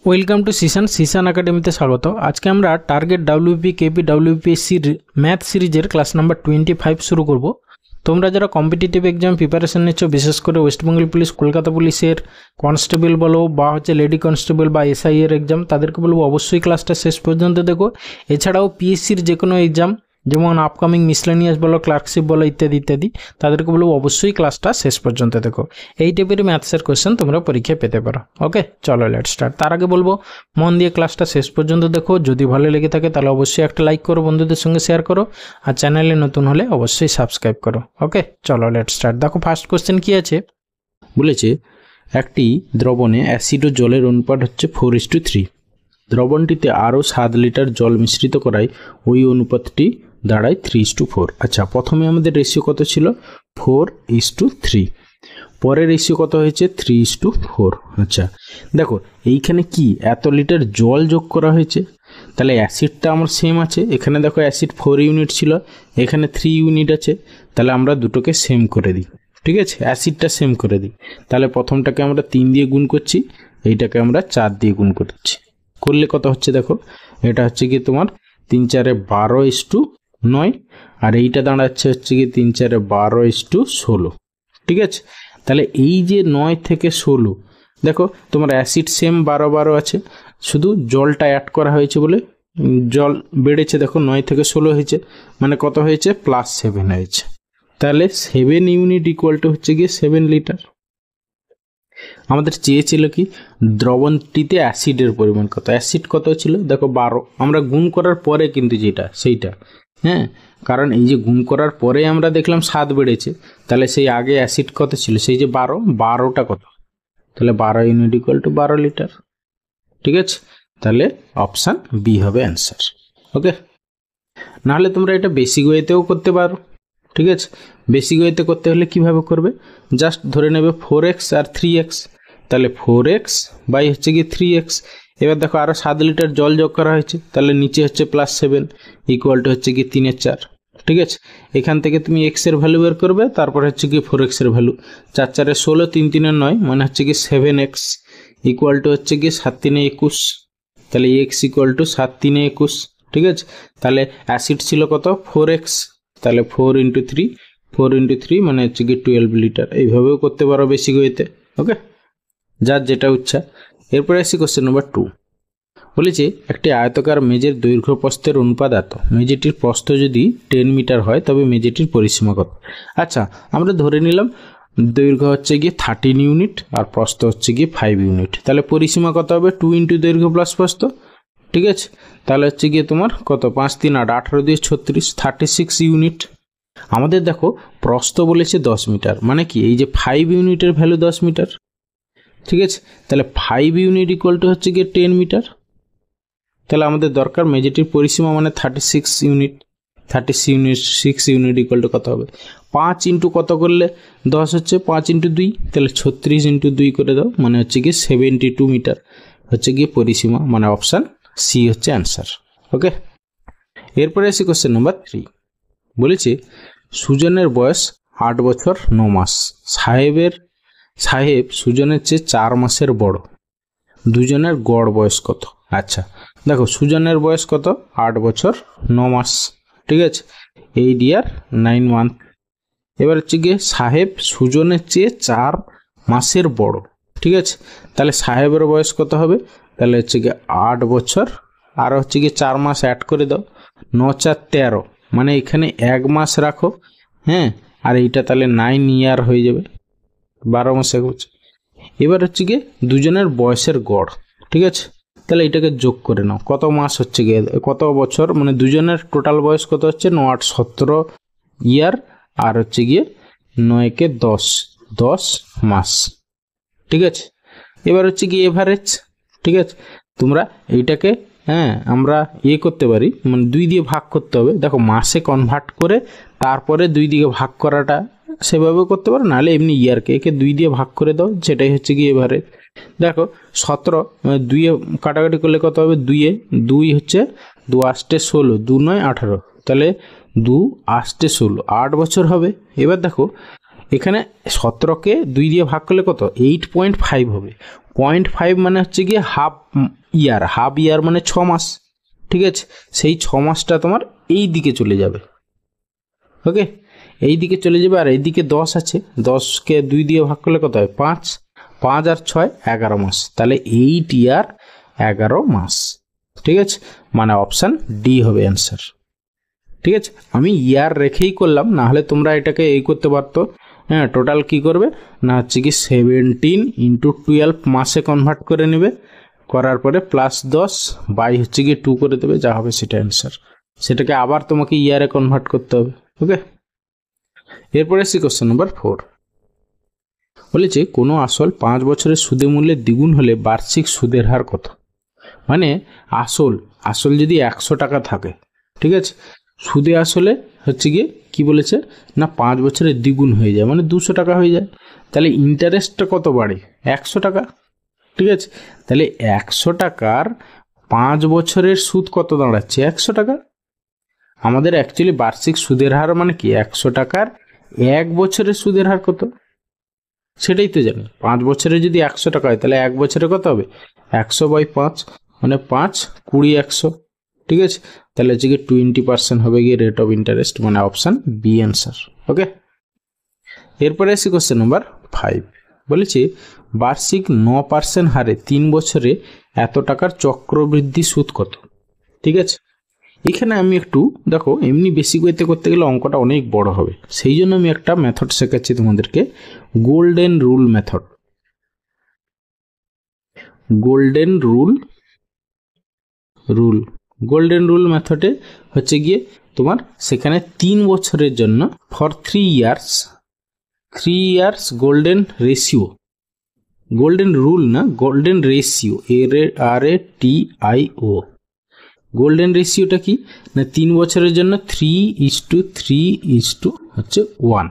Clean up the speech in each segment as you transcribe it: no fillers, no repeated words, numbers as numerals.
Welcome to Sisan একাডেমিতে স্বাগত। আজকে আমরা টার্গেট ডাব্লিউপি কেপি ডাব্লিউপিএসসির ম্যাথ সিরিজের ক্লাস নাম্বার 25 শুরু করব। তোমরা যারা কম্পিটিটিভ এক্সাম প্রিপারেশন নিচ্ছ, বিশেষ করে ওয়েস্ট বেঙ্গল পুলিশ, কলকাতা পুলিশের কনস্টেবল বলো বা লেডি কনস্টেবল বা এসআই এর এক্সাম, তাদেরকে বলবো অবশ্যই ক্লাসটা শেষ পর্যন্ত দেখো। এছাড়াও পিএসসির যে কোনো এক্সাম যেমন আপকামিং মিসলেনিয়াস বলো, ক্লার্কশিপ বলো, ইত্যাদি ইত্যাদি, তাদেরকে বলবো অবশ্যই ক্লাসটা শেষ পর্যন্ত দেখো। এই টাইপের ম্যাথসের কোয়েশ্চেন তোমরা পরীক্ষায় পেতে পারো। ওকে, চলো লেট স্টার্ট। তার আগে বলবো মন দিয়ে ক্লাসটা শেষ পর্যন্ত দেখো। যদি ভালো লেগে থাকে তাহলে অবশ্যই একটা লাইক করো, বন্ধুদের সঙ্গে শেয়ার করো, আর চ্যানেলে নতুন হলে অবশ্যই সাবস্ক্রাইব করো। ওকে, চলো লেট স্টার্ট। দেখো ফার্স্ট কোয়েশ্চেন কি আছে, বলেছে একটি দ্রবণে অ্যাসিড ও জলের অনুপাত হচ্ছে 4:3। দ্রবণটিতে আরও 7 লিটার জল মিশ্রিত করায় ওই অনুপাতটি দাঁড়ায় 3:4। আচ্ছা, প্রথমে আমাদের রেশিও কত ছিল? 4:3। পরের রেশিও কত হয়েছে? 3:4। আচ্ছা দেখো, এইখানে কি এত লিটার জল যোগ করা হয়েছে, তাহলে অ্যাসিডটা আমার সেম আছে। এখানে দেখো অ্যাসিড 4 ইউনিট ছিল, এখানে 3 ইউনিট আছে, তাহলে আমরা দুটোকে সেম করে দিই। ঠিক আছে, অ্যাসিডটা সেম করে দিই। তাহলে প্রথমটাকে আমরা 3 দিয়ে গুণ করছি, এইটাকে আমরা 4 দিয়ে গুণ করছি। করলে কত হচ্ছে দেখো, এটা হচ্ছে কি তোমার 3 4 12:9, আর এইটা দাঁড়াচ্ছে হচ্ছে কি 3 4 12:16। ঠিক আছে, তাহলে এই যে 9 থেকে 16, দেখো তোমার অ্যাসিড সেম 12 আছে, শুধু জলটা অ্যাড করা হয়েছে বলে জল বেড়েছে। দেখো 9 থেকে 16 হয়েছে, মানে কত হয়েছে? +7 হয়েছে। তাহলে 7 ইউনিট ইকুয়াল টু হচ্ছে গিয়ে 7 লিটার। আমাদের চেয়েছিল কি দ্রবণটিতে অ্যাসিডের পরিমাণ কত। অ্যাসিড কত ছিল দেখো 12, আমরা গুণ করার পরে কিন্তু যেটা সেইটা, হ্যাঁ, কারণ এই যে গুণ করার পরে আমরা দেখলাম 7 বেড়েছে, তাহলে সেই আগে অ্যাসিড কত ছিল? সেই যে 12টা কত, তাহলে 12 ইউনিট ইকুয়াল টু 12 লিটার। ঠিক আছে, তাহলে অপশান বি হবে অ্যান্সার। ওকে, নাহলে তোমরা এটা বেসিক ওয়েতেও করতে পারো। ঠিক আছে, বেসিক ওয়েতে করতে হলে কিভাবে করবে? জাস্ট ধরে নেবে 4x আর 3x, তাহলে 4x বাই হচ্ছে কি 3x। এবার দেখো আরও 7 লিটার জল যোগ করা হয়েছে, তাহলে নিচে হচ্ছে +7 ইকুয়াল টু হচ্ছে কি 3/4। ঠিক আছে, এখান থেকে তুমি x এর ভ্যালু বের করবে, তারপর হচ্ছে কি 4x এর ভ্যালু। 4 4 16, 3 3 9, মানে হচ্ছে কি 7x ইকুয়াল টু হচ্ছে কি 7 3 21, তাহলে x ইকুয়াল টু 7 3 21। ঠিক আছে, তাহলে অ্যাসিড ছিল কত? 4x, তাহলে 4 × 3 মানে হচ্ছে কি 12 লিটার। এইভাবেও করতে পারো বেসিক ওয়েতে। ওকে, যার যেটা ইচ্ছা। এরপরে আসি কোশ্চেন নাম্বার 2। বলেছে একটি আয়তকার মেজের দৈর্ঘ্য প্রস্থের অনুপাত এত, মেঝেটির প্রস্থ যদি 10 মিটার হয় তবে মেঝেটির পরিসীমা কত? আচ্ছা, আমরা ধরে নিলাম দৈর্ঘ্য হচ্ছে গিয়ে 13 ইউনিট আর প্রস্থ হচ্ছে গিয়ে 5 ইউনিট, তাহলে পরিসীমা কত হবে? 2 × দৈর্ঘ্য প্লাস প্রস্থ। ঠিক আছে, তাহলে হচ্ছে গিয়ে তোমার কত? 5 3 8 18 দিয়ে 36, 36 ইউনিট। আমাদের দেখো প্রস্থ বলেছে 10 মিটার, মানে কি এই যে 5 ইউনিটের ভ্যালু 10 মিটার। ঠিক আছে, তাহলে 5 ইউনিট ইকুয়াল টু হচ্ছে গিয়ে 10 মিটার। তাহলে আমাদের দরকার মেঝেটির পরিসীমা মানে 36 ইউনিট। 36 ইউনিট ইকুয়াল টু কত হবে? 5 ইন্টু কত করলে 10 হচ্ছে? 5 × 2, তাহলে 36 × 2 করে দাও, মানে হচ্ছে গিয়ে 72 মিটার হচ্ছে গিয়ে পরিসীমা, মানে অপশান সি হচ্ছে অ্যান্সার। ওকে, এরপরে আসি কোশ্চেন নাম্বার 3। বলেছে সুজনের বয়স 8 বছর 9 মাস, সাহেব সুজনের চেয়ে 4 মাসের বড়, দুজনের গড় বয়স কত? আচ্ছা দেখো, সুজনের বয়স কত? 8 বছর 9 মাস। ঠিক আছে, 8 ইয়ার 9 মান্থ। এবার হচ্ছে গিয়ে সাহেব সুজনের চেয়ে 4 মাসের বড়। ঠিক আছে, তাহলে সাহেবের বয়স কত হবে? তাহলে হচ্ছে গিয়ে 8 বছর আর হচ্ছে গিয়ে 4 মাস অ্যাড করে দাও, 9 4 13, মানে এখানে 1 মাস রাখো, হ্যাঁ, আর এইটা তাহলে 9 ইয়ার হয়ে যাবে, 12 মাস 1 বছর। এবার হচ্ছে গিয়ে দুজনের বয়সের গড়। ঠিক আছে, তাহলে এটাকে যোগ করে নাও, কত মাস হচ্ছে গিয়ে, কত বছর, মানে দুজনের টোটাল বয়স কত হচ্ছে? 9 8 17 ইয়ার, আর হচ্ছে গিয়ে 9 কে 10 মাস। ঠিক আছে, এবার হচ্ছে গিয়ে এভারেজ। ঠিক আছে, তোমরা এইটাকে আমরা করতে পারি, মানে 2 দিয়ে ভাগ করতে হবে। দেখো মাসে কনভার্ট করে তারপরে 2 দিকে ভাগ করাটা সেভাবেও করতে পারো, নাহলে এমনি ইয়ারকে একে 2 দিয়ে ভাগ করে দাও, সেটাই হচ্ছে গিয়ে এভারেজ। দেখো 17, 2 কাটাকাটি করলে কত হবে? 2 হচ্ছে 2 8 16, 2 9 18, তাহলে 2 8 16, 8 বছর হবে। এবার দেখো এখানে 17কে 2 দিয়ে ভাগ করলে কত? 8.5 হবে। 0.5 মানে হচ্ছে গিয়ে হাফ ইয়ার মানে 6 মাস, ঠিক আছে। সেই 6 মাসটা তোমার এই দিকে চলে যাবে, ওকে, এই দিকে চলে যাবে। আর এইদিকে 10 আছে, 10কে 2 দিয়ে ভাগ করলে কত হয়? 5 আর 6 11 মাস, তাহলে 8 ইয়ার 11 মাস, ঠিক আছে। মানে অপশান ডি হবে অ্যান্সার, ঠিক আছে। আমি ইয়ার রেখেই করলাম, না হলে তোমরা এটাকে এই করতে পারতো, হ্যাঁ, টোটাল কি করবে না হচ্ছে কি 17 × 12 মাসে কনভার্ট করে নেবে, করার পরে +10 বাই হচ্ছে কি 2 করে দেবে, যা হবে সেটা অ্যান্সার। সেটাকে আবার তোমাকে ইয়ারে কনভার্ট করতে হবে, ওকে। এরপরে আসছি কোশ্চেন নাম্বার 4। বলেছে কোনো আসল 5 বছরের সুদে মূল্যে দ্বিগুণ হলে বার্ষিক সুদের হার কত? মানে আসল যদি 100 টাকা থাকে, ঠিক আছে, সুদে আসলে হচ্ছে গিয়ে কি বলেছে না 5 বছরের দ্বিগুণ হয়ে যায়, মানে 200 টাকা হয়ে যায়, তাহলে ইন্টারেস্টটা কত বাড়ে? 100 টাকা, ঠিক আছে। তাহলে 100 টাকার 5 বছরের সুদ কত দাঁড়াচ্ছে? 100 টাকা। আমাদের অ্যাকচুয়ালি বার্ষিক সুদের হার মানে কি 100 টাকার 1 বছরের সুদের হার কত সেটাই তো জানি। 5 বছরে যদি 100 টাকা হয় তাহলে 1 বছরে কত হবে? 100/5 মানে 5 20 100, ঠিক আছে। তাহলে হচ্ছে কি 20% হবে গিয়ে রেট অফ ইন্টারেস্ট, মানে অপশান বি অ্যান্সার, ওকে। এরপরে আসি কোশ্চেন নাম্বার 5। বলেছে বার্ষিক 9% হারে 3 বছরে এত টাকার চক্রবৃদ্ধি সুদ কত? ঠিক আছে, এখানে আমি একটু দেখো, এমনি বেসিক ওয়েতে করতে গেলে অঙ্কটা অনেক বড় হবে, সেই জন্য আমি একটা মেথড শেখাচ্ছি তোমাদেরকে, golden rule method. Golden rule মেথডে হচ্ছে গিয়ে তোমার সেখানে 3 বছরের জন্য for 3 years golden ratio, golden rule না, গোল্ডেন রেশিও, RATIO। গোল্ডেন রেশিওটা কি না 3 বছরের জন্য 3:3:1,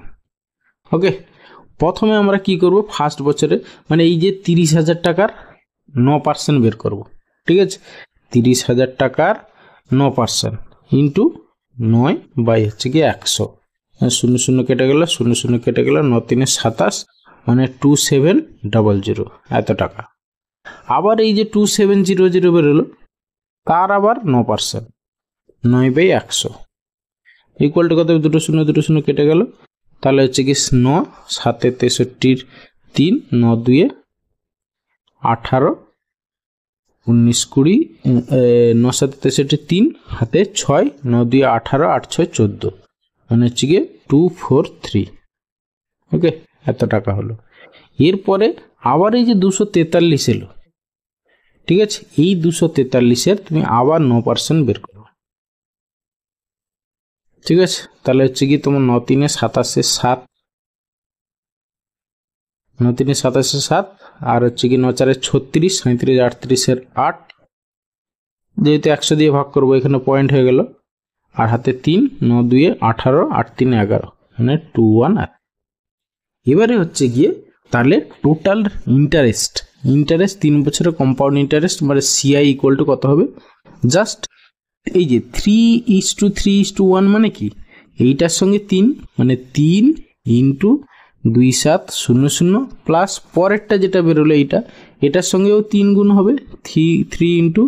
ওকে। প্রথমে আমরা কি করব, ফার্স্ট বছরে মানে এই যে 30,000 টাকার 9% বের করব, ঠিক আছে। 30,000 টাকার 9% ইন্টু 9 বাই হচ্ছে কি 100, 0 কেটে গেল, 0 কেটে গেল, 9 3 27 মানে 2700 এত টাকা। আবার এই যে 2700 বেরোলো, তার আবার 9%, 9/100 ইকুয়াল টু কত? 2 0 কেটে গেল, তাহলে হচ্ছে কি 9 7 63 3 9 2 18 19 20 9 7 63 3 হাতে 6 9 2 18 8 6 14 মানে হচ্ছে গিয়ে 243, ওকে, এত টাকা হলো। এরপরে আবার এই যে 243 এলো, ঠিক আছে, এই 243-এর তুমি আবার 9% বের করো, ঠিক আছে। তাহলে হচ্ছে কি তোমার 9 3 27 7, 9 3 27 7 আর হচ্ছে কি 9 4 36 37 38 8, যেহেতু 100 দিয়ে ভাগ করবো এখানে পয়েন্ট হয়ে গেল, আর হাতে 3 9 2 18 8 3 11 মানে 21। এবারে হচ্ছে গিয়ে তাহলে টোটাল ইন্টারেস্ট 3 বছরের কম্পাউন্ড ইন্টারেস্ট মানে CI ইকুয়াল টু কত হবে? জাস্ট এই যে 3:3:1 মানে কি, এইটার সঙ্গে 3 মানে 3 ইন্টু 2700 প্লাস পরেরটা যেটা বেরোলো এটার সঙ্গেও 3 গুণ হবে, 3 ইন্টু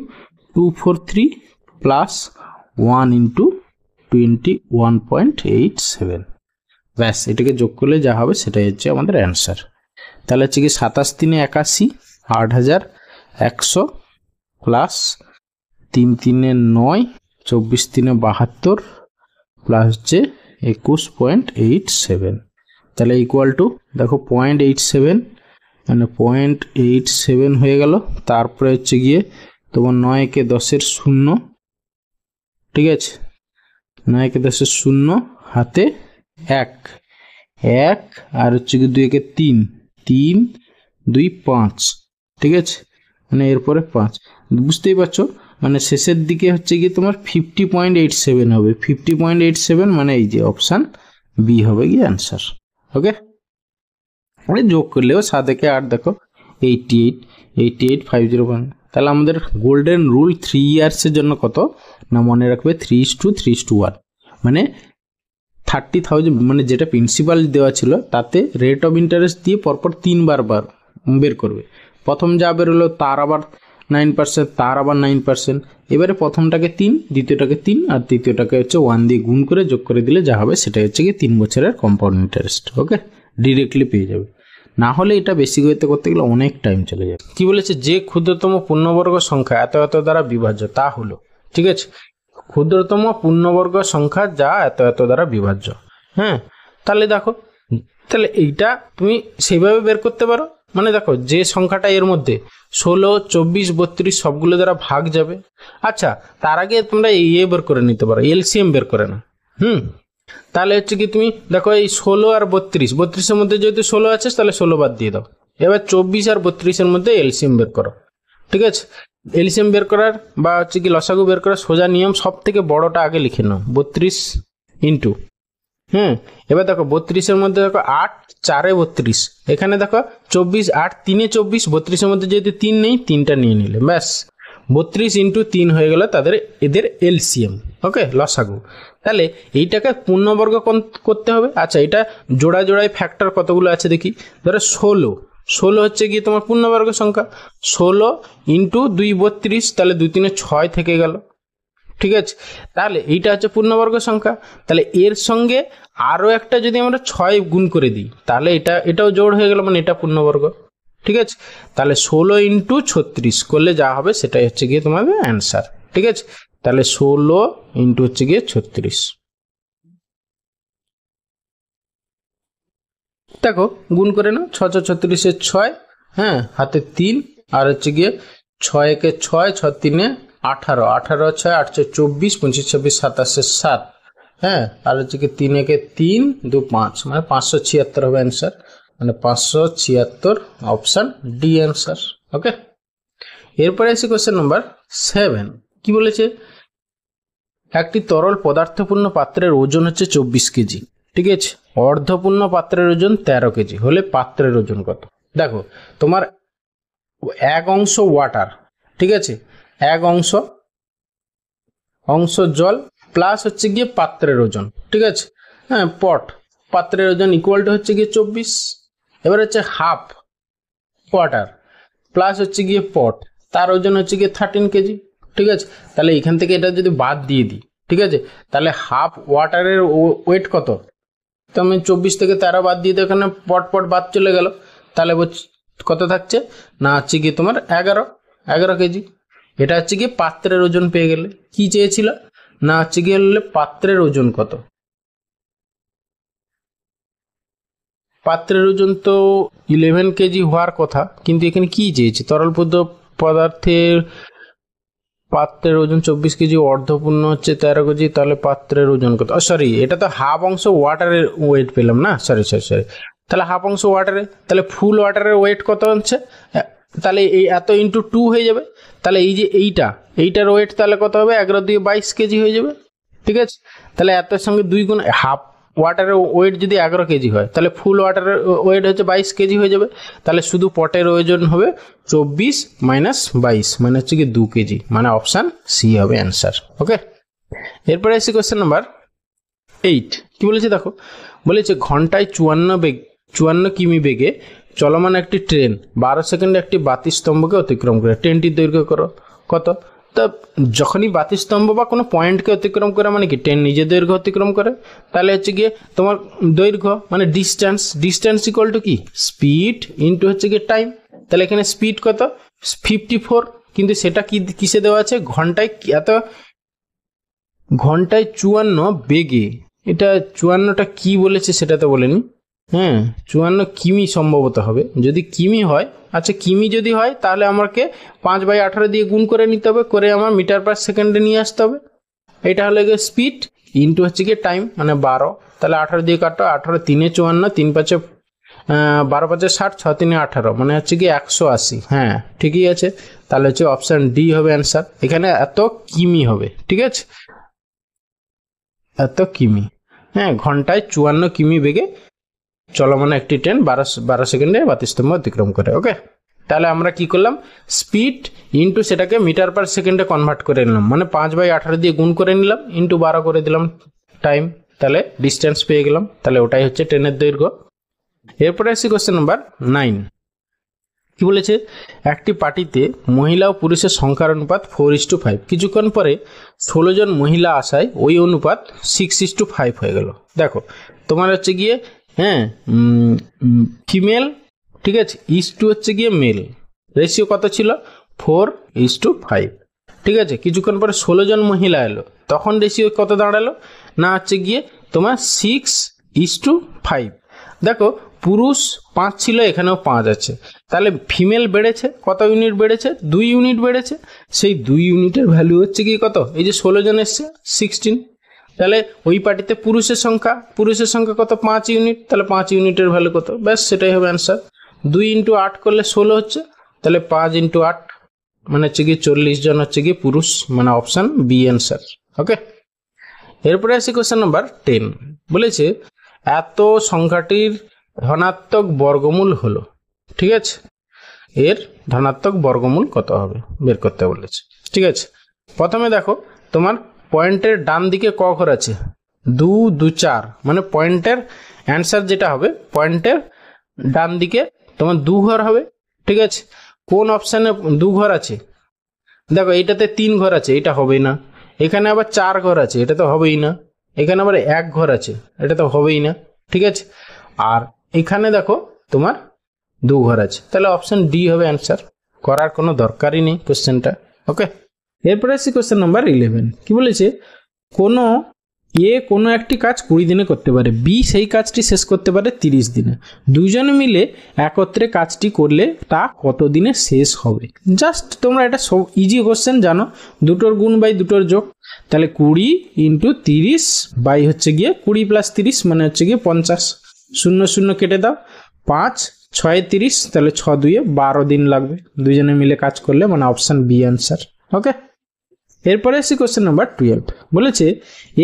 243 প্লাস 1 ইন্টু 21.87, ব্যাস, এটাকে যোগ করলে যা হবে সেটাই হচ্ছে আমাদের অ্যান্সার। তাহলে হচ্ছে কি 27 3 81 8100 প্লাস 3 3 9 24 3 72 প্লাস হচ্ছে 21.87, তাহলে ইকুয়াল টু দেখো 0.87 মানে 0.87 হয়ে গেল। তারপরে হচ্ছে গিয়ে তোমার 9 কে 10-এর 0, ঠিক আছে, 9 কে 10-এর 0 হাতে 1 আর হচ্ছে কি 2 কে 3 3 2 5, ঠিক আছে, মানে এরপরে 5, বুঝতেই পারছো, মানে শেষের দিকে হচ্ছে গিয়ে তোমার 50.87 হবে, 50.87 মানে এই যে অপশান বি হবে গিয়ে অ্যান্সার, ওকে। মানে যোগ করলেও 7 থেকে 8 দেখো 88 তাহলে আমাদের গোল্ডেন রুল 3 ইয়ার্সের জন্য কত না মনে রাখবে 3:3:1, মানে 30,000 মানে যেটা প্রিন্সিপাল দেওয়া ছিল তাতে রেট অফ ইন্টারেস্ট দিয়ে পরপর 3 বার বের করবে, প্রথম যা বেরোলো তার আবার 9%, তার আবার 9%। এবারে প্রথমটাকে 3, দ্বিতীয়টাকে 3 আর তৃতীয়টাকে হচ্ছে 1 দিয়ে গুণ করে যোগ করে দিলে যা হবে সেটা হচ্ছে কি 3 বছরের কম্পাউন্ড ইন্টারেস্ট। ওকে, ডিরেক্টলি পেয়ে যাবে। না হলে এটা বেশি করতে গেলে অনেক টাইম চলে যাবে। কি বলেছে, যে ক্ষুদ্রতম পূর্ণবর্গ সংখ্যা এত এত দ্বারা বিভাজ্য তা হলো, ঠিক আছে, ক্ষুদ্রতম পূর্ণবর্গ সংখ্যা যা এত এত দ্বারা বিভাজ্য। হ্যাঁ, তাহলে দেখো, তাহলে এইটা তুমি সেইভাবে বের করতে পারো। মানে দেখো, যে সংখ্যাটা এর মধ্যে 16, 24, 32 সবগুলো দ্বারা ভাগ যাবে। আচ্ছা, তার আগে তোমরা ইয়ে বের করে নিতে পারো, এলসিএম বের করে না। তাহলে হচ্ছে কি, তুমি দেখো এই 16 আর 32, মধ্যে যেহেতু 16 আছে তাহলে 16 বাদ দিয়ে দাও। এবার 24 আর 32-এর মধ্যে এলসিএম বের করো। ঠিক আছে, এলসিএম বের করার বা হচ্ছে কি লসাগু বের করার সোজা নিয়ম, সব থেকে বড়টা আগে লিখে নাও, 32 ইন্টু। এবার দেখো 32-এর মধ্যে দেখো 8, 4 32, এখানে দেখো 24, 8, 3 24, 32-এর মধ্যে যেহেতু 3 নেই, 3টা নিয়ে নিলে ব্যাস 32 ইন্টু 3 হয়ে গেল এদের এলসিএম। ওকে, লসাগু। তাহলে এইটাকে পূর্ণবর্গ করতে হবে। আচ্ছা, এটা জোড়ায় ফ্যাক্টর কতগুলো আছে দেখি। ধরো 16 হচ্ছে গিয়ে তোমার পূর্ণবর্গ সংখ্যা। 16 ইন্টু 2 32, তাহলে 2 3 6 থেকে গেল। ঠিক আছে, তাহলে এইটা হচ্ছে পূর্ণবর্গ সংখ্যা। তাহলে এর সঙ্গে আরও একটা যদি আমরা 6 গুণ করে দিই, তাহলে এটাও জোড় হয়ে গেল, মানে এটা পূর্ণবর্গ। ঠিক আছে, তাহলে 16 ইন্টু 36 করলে যা হবে সেটাই হচ্ছে গিয়ে তোমাদের অ্যান্সার। ঠিক আছে, তাহলে 16 ইন্টু হচ্ছে গিয়ে 36। দেখো গুণ করে নাও, 6 36 6, হ্যাঁ, হাতে 3, আর হচ্ছে গিয়ে 6 একে 6, 6 3 18, 18 6 8 24, 25 26 27 7, হ্যাঁ, আর হচ্ছে কি 3 একে 3 2 5, মানে 576 হবে অ্যান্সার, মানে 576, অপশান ডি অ্যান্সার। ওকে, এরপরে আসি কোশ্চেন নাম্বার 7। কি বলেছে, একটি তরল পদার্থপূর্ণ পাত্রের ওজন হচ্ছে 24 কেজি। ঠিক আছে, অর্ধপূর্ণ পাত্রের ওজন 13 কেজি হলে পাত্রের ওজন কত? দেখো, তোমার এক অংশ ওয়াটার, ঠিক আছে, এক অংশ জল প্লাস হচ্ছে গিয়ে পাত্রের ওজন। ঠিক আছে, হ্যাঁ, পাত্রের ওজন ইকুয়াল টু হচ্ছে গিয়ে 24। এবার হচ্ছে হাফ ওয়াটার প্লাস হচ্ছে গিয়ে পট, তার ওজন হচ্ছে গিয়ে 13 কেজি। ঠিক আছে, তাহলে এখান থেকে এটা যদি বাদ দিয়ে দিই, ঠিক আছে, তাহলে হাফ ওয়াটারের ওয়েট কত? তো আমি 24 থেকে 13 বাদ দিয়ে দিই, এখানে পট বাদ চলে গেল, তাহলে কত থাকছে না হচ্ছে গিয়ে তোমার 11 কেজি। এটা হচ্ছে গিয়ে পাত্রের ওজন পেয়ে গেলে। কি চেয়েছিল না হচ্ছে গিয়ে পাত্রের ওজন কত? পাত্রের ওজন তো 11 কেজি হওয়ার কথা, কিন্তু এখানে কি চেয়েছে, তরল পদার্থের পাত্রের ওজন 24 কেজি, অর্ধপূর্ণ হচ্ছে 13 কেজি, তাহলে পাত্রের ওজন কত? সরি, এটা তো হাফ অংশ ওয়াটারের ওয়েট পেলাম না, সরি, তাহলে হাফ অংশ ওয়াটারে, তাহলে ফুল ওয়াটারের ওয়েট কত হচ্ছে? তাহলে এই এত ইন্টু 2 হয়ে যাবে। তাহলে এই যে এইটার ওয়েট তাহলে কত হবে? 11 দিয়ে 22 কেজি হয়ে যাবে। ঠিক আছে, তাহলে এতের সঙ্গে 2 গুণ, হাফ ওয়াটারের ওয়েট যদি 11 কেজি হয়, তাহলে ফুল ওয়াটারের ওয়েট হচ্ছে 22 কেজি হয়ে যাবে। তাহলে শুধু পটের ওজন হবে 24 মাইনাস 22, মানে হচ্ছে কি 2 কেজি, মানে অপশান সি হবে অ্যান্সার। ওকে, এরপরে আসি কোয়েশ্চেন নাম্বার 8। কি বলেছে দেখো, বলেছে ঘন্টায় 54 কিমি বেগে চলমান একটি ট্রেন 12 সেকেন্ডে একটি বাতিস্তম্ভকে অতিক্রম করে। ট্রেনটির দৈর্ঘ্য কত? তা যখনই বাতিস্তম্ভ বা কোনো পয়েন্টকে অতিক্রম করে, মানে কি ট্রেন নিজের দৈর্ঘ্য অতিক্রম করে, তাহলে হচ্ছে গিয়ে তোমার দৈর্ঘ্য মানে ডিস্টেন্স ইকুয়াল টু কি, স্পিড ইন্টু হচ্ছে গিয়ে টাইম। তাহলে এখানে স্পিড কত? 54, কিন্তু সেটা কিসে দেওয়া আছে? ঘন্টায় 54 বেগে। এটা 54টা কি বলেছে সেটা তো বলেনি। 54 কিমি সম্ভবত হবে, যদি কিমি হয়। আচ্ছা, কিমি যদি হয় তাহলে আমাকে 5/18 দিয়ে গুণ করে নিতে হবে, করে আমার মিটার পার সেকেন্ডে নিয়ে আসতে হবে। এটা হলো গিয়ে স্পিড ইন্টু হচ্ছে গিয়ে টাইম, মানে 12। তাহলে 18 দিয়ে কাটো, 18 3 54, 3 5 12 5 60, 6 3 18, মানে হচ্ছে কি 180। হ্যাঁ, ঠিকই আছে, তাহলে হচ্ছে অপশান ডি হবে অ্যান্সার। এখানে এত কিমি হবে। ঠিক আছে, এত কিমি। হ্যাঁ, ঘন্টায় 54 কিমি বেগে চলমান একটি ট্রেন 12 সেকেন্ডে বাতিস্তম্ভ অতিক্রম করে। ওকে, তাহলে আমরা কি করলাম, স্পিড ইন্টু সেটাকে মিটার পার সেকেন্ডে কনভার্ট করে নিলাম, মানে 5/18 দিয়ে গুণ করে নিলাম, ইন্টু 12 করে দিলাম টাইম, তাহলে ডিস্টেন্স পেয়ে গেলাম। তাহলে ওটাই হচ্ছে ট্রেনের দৈর্ঘ্য। এরপরে আসি কোশ্চেন নাম্বার 9। কি বলেছে, একটি পার্টিতে মহিলা ও পুরুষের সংখ্যার অনুপাত 4:5। কিছুক্ষণ পরে 16 জন মহিলা আসায় ওই অনুপাত 6:5 হয়ে গেল। দেখো তোমার হচ্ছে গিয়ে ফিমেল, ঠিক আছে, ইস্টু হচ্ছে গিয়ে মেল, রেশিও কত ছিল 4:5। ঠিক আছে, কিছুক্ষণ পরে 16 জন মহিলা এলো, তখন রেশিও কত দাঁড়ালো না হচ্ছে গিয়ে তোমার 6:5। দেখো পুরুষ 5 ছিল, এখানেও 5 আছে, তাহলে ফিমেল বেড়েছে, কত ইউনিট বেড়েছে 2 ইউনিট বেড়েছে। সেই 2 ইউনিটের ভ্যালু হচ্ছে কি কত, এই যে 16 জন এসছে 16। তাহলে ওই পার্টিতে পুরুষের সংখ্যা কত 5 ইউনিট, তাহলে 5 ইউনিটের ভ্যালু কত, ব্যাস সেটাই হবে অ্যান্সার। 2 × 8 করলে 16 হচ্ছে, তাহলে 5 × 8 মানে হচ্ছে কি 40 জন হচ্ছে কি পুরুষ, মানে অপশান বি অ্যান্সার। ওকে, এরপরে আসি কোশ্চেন নাম্বার 10। বলেছে এত সংখ্যাটির ধনাত্মক বর্গমূল হলো, ঠিক আছে, এর ধনাত্মক বর্গমূল কত হবে বের করতে বলেছে। ঠিক আছে, প্রথমে দেখো তোমার পয়েন্টের ডান দিকে ক ঘর আছে, 2, 2, 4, মানে পয়েন্টের অ্যান্সার যেটা হবে পয়েন্টের ডান দিকে তোমার 2 ঘর হবে। ঠিক আছে, কোন অপশানে 2 ঘর আছে, দেখো এইটাতে 3 ঘর আছে, এটা হবেই না। এখানে আবার 4 ঘর আছে, এটা তো হবেই না। এখানে আবার 1 ঘর আছে, এটা তো হবেই না। ঠিক আছে, আর এখানে দেখো তোমার 2 ঘর আছে, তাহলে অপশান ডি হবে অ্যান্সার, করার কোনো দরকারই নেই কোশ্চেনটা। ওকে, এরপরে আসি কোশ্চেন নাম্বার 11। কি বলেছে, কোনো কোনো একটি কাজ 20 দিনে করতে পারে, বি সেই কাজটি শেষ করতে পারে 30 দিনে। দুজনে মিলে একত্রে কাজটি করলে তা কত দিনে শেষ হবে। জাস্ট তোমরা এটা ইজি কোশ্চেন জানো, দুটোর গুণ বাই দুটোর যোগ, তাহলে 20 × 30 বাই হচ্ছে গিয়ে 20 + 30 মানে হচ্ছে গিয়ে 50। 0 0 কেটে দাও, 5 6 30, তাহলে 6 2 12 দিন লাগবে দুজনে মিলে কাজ করলে, মানে অপশান বি অ্যান্সার। ওকে, এরপরে আসি কোশ্চেন নাম্বার 12। বলেছে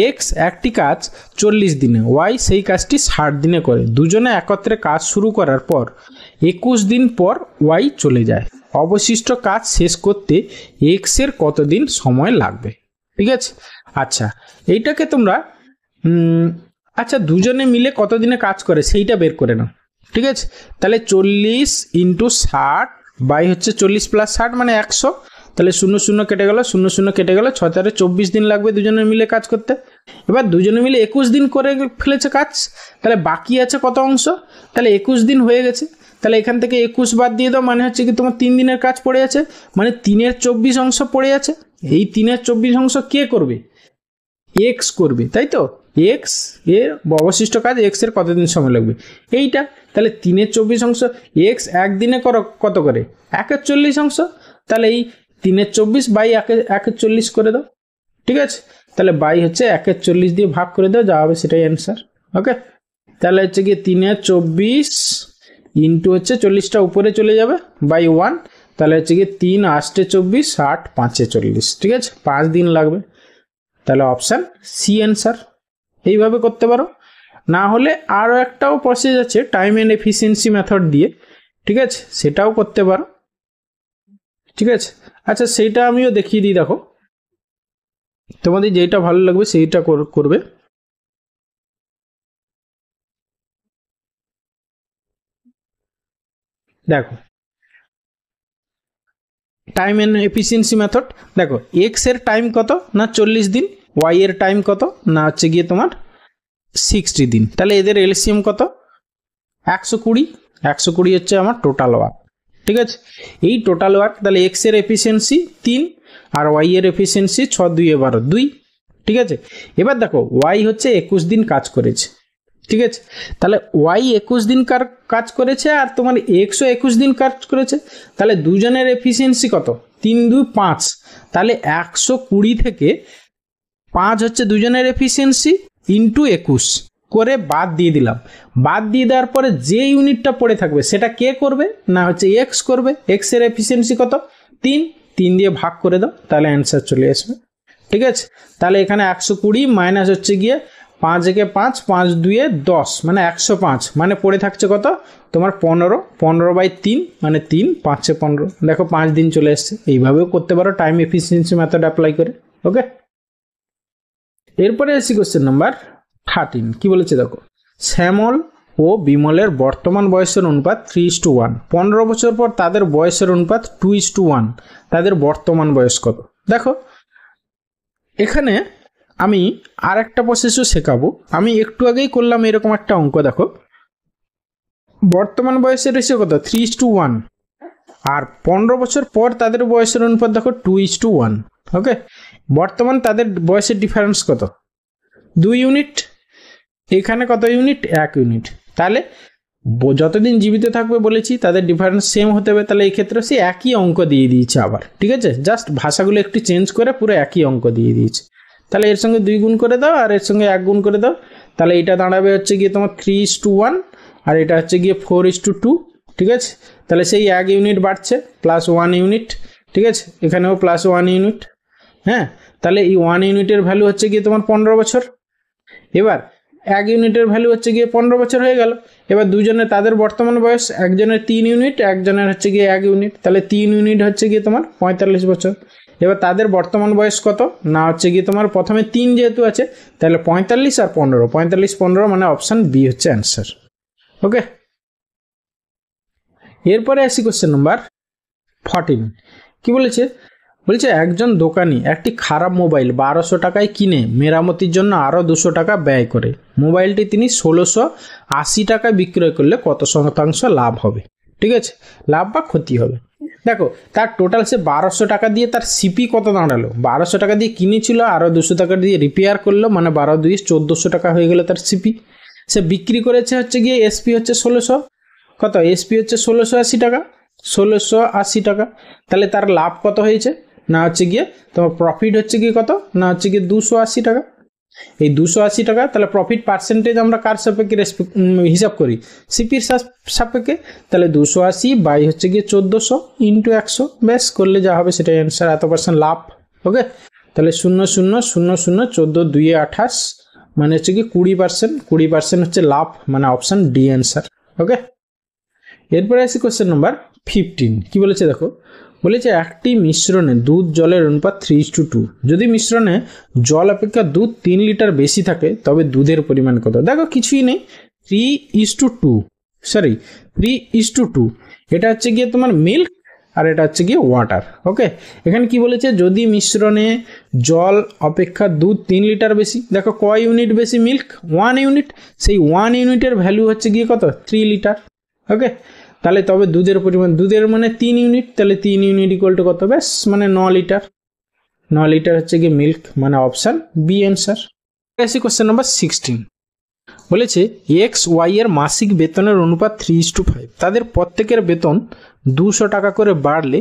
এক্স একটি কাজ 40 দিনে, ওয়াই সেই কাজটি 60 দিনে করে। দুজনে একত্রে কাজ শুরু করার পর 21 দিন পর ওয়াই চলে যায়। অবশিষ্ট কাজ শেষ করতে এক্স এর কতদিন সময় লাগবে। ঠিক আছে, আচ্ছা এইটাকে তোমরা আচ্ছা দুজনে মিলে কতদিনে কাজ করে সেইটা বের করে নাও। ঠিক আছে, তাহলে 40 × 60 বাই হচ্ছে 40 + 60 মানে 100, তাহলে 0 0 কেটে গেল, 0 0 কেটে গেল, 6 4 24 দিন লাগবে দুজনে মিলে কাজ করতে। এবার দুজনে মিলে 21 দিন করে ফেলেছে কাজ, তাহলে বাকি আছে কত অংশ, তাহলে 21 দিন হয়ে গেছে, তাহলে এখান থেকে 21 বাদ দিয়ে দাও, মানে হচ্ছে কি তোমার 3 দিনের কাজ পড়ে আছে, মানে 3 × 24 অংশ পড়ে আছে। এই 3 × 24 অংশ কে করবে, এক্স করবে, তাই তো। এক্স এর অবশিষ্ট কাজ, এক্স এর কতদিন সময় লাগবে এইটা, তাহলে 3 × 24 অংশ, এক্স একদিনে কত করে 1/40 অংশ, তাহলে এই 3 × 24 বাই 1/40 করে দাও। ঠিক আছে, তাহলে বাই হচ্ছে 1/40 দিয়ে ভাগ করে দাও, যা হবে সেটাই অ্যান্সার। ওকে, তাহলে হচ্ছে গিয়ে 3 × 24 ইন্টু হচ্ছে 40টা উপরে চলে যাবে বাই 1, তাহলে হচ্ছে গিয়ে 3 8 24 8 5 40। ঠিক আছে, 5 দিন লাগবে, তাহলে অপশান সি অ্যান্সার। এইভাবে করতে পারো, না হলে আরও একটাও প্রসেস আছে টাইম অ্যান্ড এফিসিয়েন্সি মেথড দিয়ে। ঠিক আছে, সেটাও করতে পারো। ঠিক আছে, আচ্ছা সেইটা আমিও দেখিয়ে দিই, দেখো তোমাদের যেটা ভালো লাগবে সেইটা করবে। দেখো টাইম অ্যান্ড এফিসিয়েন্সি মেথড, দেখো এক্স এর টাইম কত না 40 দিন, ওয়াই এর টাইম কত না হচ্ছে গিয়ে তোমার 60 দিন, তাহলে এদের এলসিএম কত 120। 120 হচ্ছে আমার টোটাল ওয়ার্ক। ঠিক আছে, এই টোটাল ওয়ার্ক, তাহলে এক্স এর এফিসিয়েন্সি 3 আর ওয়াই এর এফিসিয়েন্সি 6 2 12 2। ঠিক আছে, এবার দেখো ওয়াই হচ্ছে 21 দিন কাজ করেছে। ঠিক আছে, তাহলে ওয়াই 21 দিন কাজ করেছে আর তোমার এক্সও 21 দিন কাজ করেছে, তাহলে দুজনের এফিসিয়েন্সি কত 3 2 5, তাহলে 120 থেকে 5 হচ্ছে দুজনের এফিসিয়েন্সি ইন্টু 21 করে বাদ দিয়ে দিলাম। বাদ দিয়ে দেওয়ার পরে যে ইউনিটটা পড়ে থাকবে সেটা কে করবে না হচ্ছে এক্স করবে। এক্স এর এফিসিয়েন্সি কত 3, 3 দিয়ে ভাগ করে দাও, তাহলে অ্যান্সার চলে আসবে। ঠিক আছে, তাহলে এখানে 120 মাইনাস হচ্ছে গিয়ে 5 একে 5 5 2 10 মানে 105, মানে পড়ে থাকছে কত তোমার 15, 15/3 মানে 3 5 15, দেখো 5 দিন চলে আসছে। এইভাবেও করতে পারো টাইম এফিসিয়েন্সি মেথড অ্যাপ্লাই করে। ওকে, এরপরে আসি কোশ্চেন নাম্বার 13। কি বলেছে দেখো, শ্যামল ও বিমলের বর্তমান বয়সের অনুপাত 3:1। 15 বছর পর তাদের বয়সের অনুপাত 2:1। তাদের বর্তমান বয়স কত? দেখো এখানে আমি আর একটা প্রসেসও শেখাবো। আমি একটু আগেই করলাম এরকম একটা অঙ্ক। দেখো বর্তমান বয়সের রেশিও কত? 3:1। আর 15 বছর পর তাদের বয়সের অনুপাত দেখো 2:1। ওকে, বর্তমান তাদের বয়সের ডিফারেন্স কত? 2 ইউনিট। এখানে কত ইউনিট? 1 ইউনিট। তাহলে যতদিন জীবিত থাকবে বলেছি তাদের ডিফারেন্স সেম হতে হবে। তাহলে এই ক্ষেত্রে সে একই অঙ্ক দিয়ে দিয়েছে আবার, ঠিক আছে, জাস্ট ভাষাগুলো একটু চেঞ্জ করে পুরো একই অঙ্ক দিয়ে দিয়েছে। তাহলে এর সঙ্গে 2 গুণ করে দাও আর এর সঙ্গে 1 গুণ করে দাও। তাহলে এটা দাঁড়াবে হচ্ছে গিয়ে তোমার 3:1 আর এটা হচ্ছে গিয়ে 4:2। ঠিক আছে, তাহলে সেই 1 ইউনিট বাড়ছে প্লাস 1 ইউনিট। ঠিক আছে, এখানেও প্লাস 1 ইউনিট। হ্যাঁ, তাহলে এই 1 ইউনিটের ভ্যালু হচ্ছে গিয়ে তোমার 15 বছর। এবার 1 ইউনিটের ভ্যালু হচ্ছে গিয়ে 15 বছর হয়ে গেল। এবার দুজনের তাদের বর্তমান বয়স, একজনের 3 ইউনিট, একজনের হচ্ছে গিয়ে 1 ইউনিট। তাহলে 3 ইউনিট হচ্ছে গিয়ে তোমার 45 বছর। এবার তাদের বর্তমান বয়স কত না হচ্ছে গিয়ে তোমার প্রথমে 3 যেহেতু আছে তাহলে 45 আর 15, 45-15 মানে অপশান বি হচ্ছে অ্যান্সার। ওকে, এরপরে আসি কোশ্চেন নাম্বার 14। কি বলেছে? বলছে একজন দোকানি একটি খারাপ মোবাইল 1200 টাকায় কিনে মেরামতির জন্য আরও 200 টাকা ব্যয় করে। মোবাইলটি তিনি 1680 টাকায় বিক্রয় করলে কত শতাংশ লাভ হবে? ঠিক আছে, লাভ বা ক্ষতি হবে। দেখো তার টোটাল সে 1200 টাকা দিয়ে তার সিপি কত দাঁড়ালো? 1200 টাকা দিয়ে কিনেছিল, আরও 200 টাকা দিয়ে রিপেয়ার করলো, মানে 12 2 1400 টাকা হয়ে গেল তার সিপি। সে বিক্রি করেছে হচ্ছে গিয়ে এসপি হচ্ছে 1600, কত এসপি হচ্ছে 1680 টাকা, 1680 টাকা। তাহলে তার লাভ কত হয়েছে না হচ্ছে গিয়ে তোমার প্রফিট হচ্ছে গিয়ে কত না হচ্ছে গিয়ে 280 টাকা। এই 280 টাকা তাহলে প্রফিট পার্সেন্টেজ আমরা কার সাপেক্ষে হিসাব করি? সিপির সাপেক্ষে। তাহলে 280 বাই হচ্ছে গিয়ে 1400 ইন্টু 100, ব্যাস করলে যা হবে সেটাই অ্যান্সার, এত পার্সেন্ট লাভ। ওকে, তাহলে 0 0 0 0 14 2 28 মানে হচ্ছে কি 20%। 20% হচ্ছে লাভ, মানে অপশান ডি অ্যান্সার। ওকে, এরপরে আসি কোশ্চেন নাম্বার 15। কি বলেছে দেখো, বলেছে একটি মিশ্রণে দুধ জলের অনুপাত 3:2। যদি মিশ্রণে জল অপেক্ষা দুধ 3 লিটার বেশি থাকে তবে দুধের পরিমাণ কত? দেখো কিছুই নেই, 3:2 এটা হচ্ছে গিয়ে তোমার মিল্ক আর এটা হচ্ছে গিয়ে ওয়াটার। ওকে, এখানে কি বলেছে? যদি মিশ্রণে জল অপেক্ষা দুধ 3 লিটার বেশি, দেখো কয় ইউনিট বেশি? Milk 1 unit. সেই 1 ইউনিটের ভ্যালু হচ্ছে গিয়ে কত? 3 লিটার। ওকে, তাহলে তবে দুধের পরিমাণ, দুধের মানে 3 ইউনিট, তাহলে 3 ইউনিট ইকুয়াল টু কত? ব্যাস মানে 9 লিটার। 9 লিটার হচ্ছে গিয়ে মিল্ক, মানে অপশান বি অ্যান্সার। আসি কোশ্চেন নাম্বার 16। বলেছে এক্স ওয়াই এর মাসিক বেতনের অনুপাত 3:5। তাদের প্রত্যেকের বেতন 200 টাকা করে বাড়লে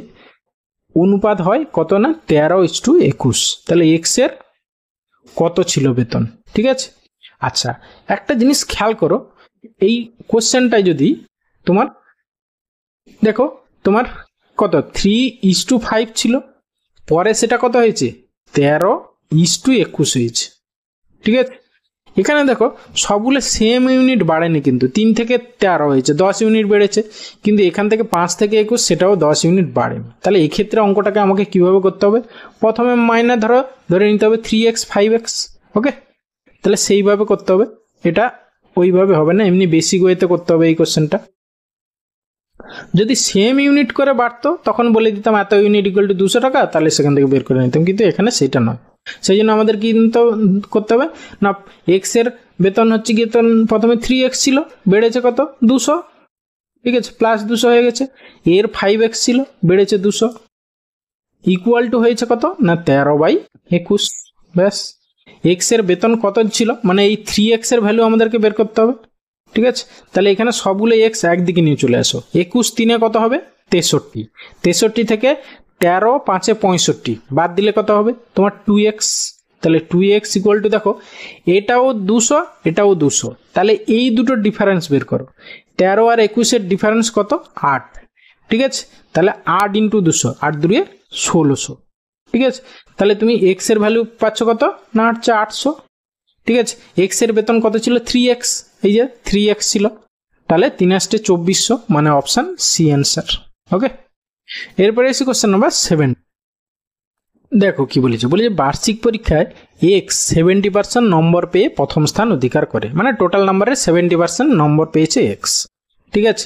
অনুপাত হয় কত না 13:21। তাহলে এক্স এর কত ছিল বেতন? ঠিক আছে, আচ্ছা একটা জিনিস খেয়াল করো, এই কোশ্চেনটাই যদি তোমার দেখো তোমার কত 3:5 ছিল, পরে সেটা কত হয়েছে 13:21 হয়েছে। ঠিক আছে, এখানে দেখো সবগুলো সেম ইউনিট বাড়েনি, কিন্তু 3 থেকে 13 হয়েছে, 10 ইউনিট বেড়েছে। কিন্তু এখান থেকে 5 থেকে 21 সেটাও 10 ইউনিট বাড়েনি। তাহলে এই ক্ষেত্রে অঙ্কটাকে আমাকে কিভাবে করতে হবে? প্রথমে মাইনাস ধরে নিতে হবে 3x 5x। ওকে, তাহলে সেইভাবে করতে হবে, এটা ওইভাবে হবে না, এমনি বেসিক ওয়েতে করতে হবে এই কোশ্চেনটা। যদি সেম ইউনিট করে বাড়তো তখন বলে দিতাম এত ইউনিট ইকুয়াল টু 200 টাকা, তাহলে সেখান থেকে বের করে নিতাম, কিন্তু এখানে সেটা নয়। সেই জন্য আমাদের কি করতে হবে না, এক্স এর বেতন হচ্ছে গিয়ে তো প্রথমে 3x ছিল, বেড়েছে কত 200। ঠিক আছে, প্লাস 200 হয়ে গেছে। এর 5x ছিল, বেড়েছে 200, ইকুয়াল টু হয়েছে কত না 13/21। ব্যাস, এক্স এর বেতন কত ছিল মানে এই 3x এর ভ্যালু আমাদেরকে বের করতে হবে। ঠিক আছে, তাহলে এখানে সবগুলো এক্স একদিকে নিয়ে চলে আসো। 21 3 কত হবে 63। 63 থেকে 13 5 65 বাদ দিলে কত হবে তোমার 2x। তাহলে 2x ইকুয়াল টু দেখো এটাও 200 এটাও 200, তাহলে এই দুটোর ডিফারেন্স বের করো। 13 আর 21 এর ডিফারেন্স কত 8। ঠিক আছে, তাহলে 8 ইন্টু 200, 8 2 1600। ঠিক আছে, তাহলে তুমি এক্স এর ভ্যালু পাচ্ছ কত না হচ্ছে 800। ঠিক আছে, এক্স এর বেতন কত ছিল 3x, এই যে 3x ছিল, তাহলে 3 আসতে 2400 মানে অপশান সি অ্যান্সার। ওকে, এরপরে এসে কোশ্চেন নাম্বার 7। দেখো কি বলেছে, বলেছে বার্ষিক পরীক্ষায় এক্স 70% নম্বর পেয়ে প্রথম স্থান অধিকার করে, মানে টোটাল নাম্বারের 70% নম্বর পেয়েছে এক্স, ঠিক আছে।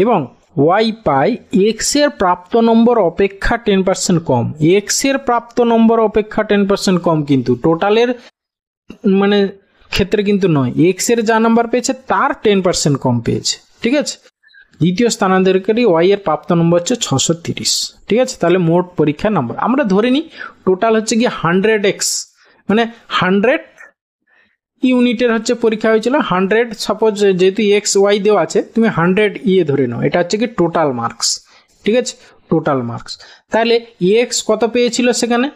এবং ওয়াই পায় এক্স এর প্রাপ্ত নম্বর অপেক্ষা 10% কম। এক্স এর প্রাপ্ত নম্বর অপেক্ষা 10% কম, কিন্তু টোটালের মানে ক্ষেত্রে কিন্তু নয়, এক্স এর যা নাম্বার পেয়েছে তার 10% কম পেয়েছে, ঠিক আছে। দ্বিতীয় স্থানাধিকারী ওয়াই এর প্রাপ্ত নম্বর হচ্ছে 630, ঠিক আছে। তাহলে মোট পরীক্ষার নম্বর আমরা ধরে নিই টোটাল হচ্ছে কি 100x, মানে 100 ইউনিটের হচ্ছে পরীক্ষা হয়েছিল। 100 সাপোজ যেহেতু এক্স ওয়াই দেওয়া আছে, তুমি 100 ইয়ে ধরে নাও, এটা হচ্ছে কি টোটাল মার্কস, ঠিক আছে, টোটাল মার্কস। তাহলে এক্স কত পেয়েছিল সেখানে,